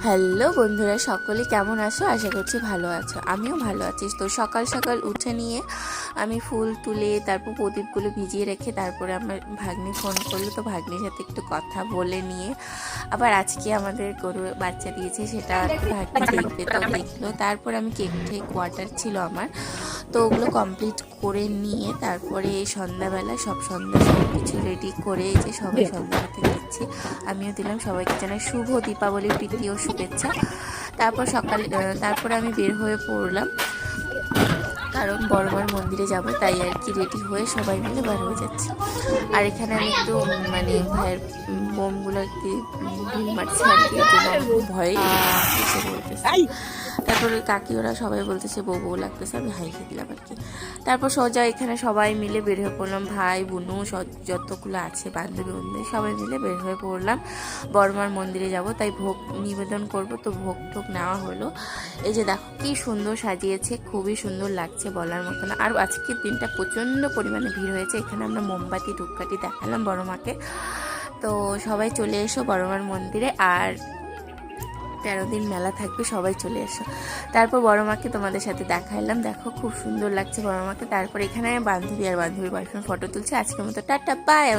Hello বন্ধুরা, সকলে কেমন আছো? আশা করছি ভালো আছো। আমিও ভালো আছি। তো সকাল সকাল উঠে নিয়ে আমি ফুল তুলে তারপর প্রদীপগুলো ভিজিয়ে রেখে তারপরে আমার ভাগ্নি ফোন করলো, তো ভাগ্নির সাথে একটু কথা বলে নিয়ে আবার আজকে আমাদের গরু বাচ্চা দিয়েছে সেটা ভাগ্নি দেখবে, তো দেখলো। তারপর আমি কেক কোয়ার্টার ছিল আমার, তো ওগুলো কমপ্লিট করে নিয়ে তারপরে সন্ধ্যাবেলা সব কিছু রেডি করে এই যে সবাই সন্ধ্যা হাতে দিচ্ছে, আমিও দিলাম। সবাইকে জানাই শুভ দীপাবলির প্রীতি ও শুভেচ্ছা। তারপরে আমি বের হয়ে পড়লাম, কারণ বড়মার মন্দিরে যাব, তাই আর কি রেডি হয়ে সবাই মিলে বার হয়ে যাচ্ছে। আর এখানে আমি একটু মানে ভাইয়ের বোমগুলো একটু ঢিল মারছি আর কি, এই জন্য ভয়ে এসে বলতেছে। তারপরে কাকি ওরা সবাই বলতেছে বউ বউ লাগতেছে, আমি হাইকে দিলাম আর কি। তারপর সোজা এখানে সবাই মিলে বের হয়ে পড়লাম, ভাই বোনু যতগুলো আছে বান্ধবী বান্ধবী সবাই মিলে বের হয়ে পড়লাম। বড়মার মন্দিরে যাব, তাই ভোগ নিবেদন করব, তো ভোগ নেওয়া হলো। এই যে দেখো কি সুন্দর সাজিয়েছে, খুবই সুন্দর লাগছে বলার মতো না। আর আজকের দিনটা প্রচণ্ড পরিমাণে ভিড় হয়েছে। এখানে আমরা মোমবাতি ধূপকাঠি দেখালাম বড়মাকে। তো সবাই চলে এসো বড়মার মন্দিরে, আর 13 দিন মেলা থাকবে, সবাই চলে এসো। তারপর বড়মাকে তোমাদের সাথে দেখাইলাম, দেখো খুব সুন্দর লাগছে বড়মাকে। তারপর এখানে বান্ধবী আর বান্ধবীর বয়ফ্রেন্ড ফটো তুলছে। আজকের মতো টাটা বাই।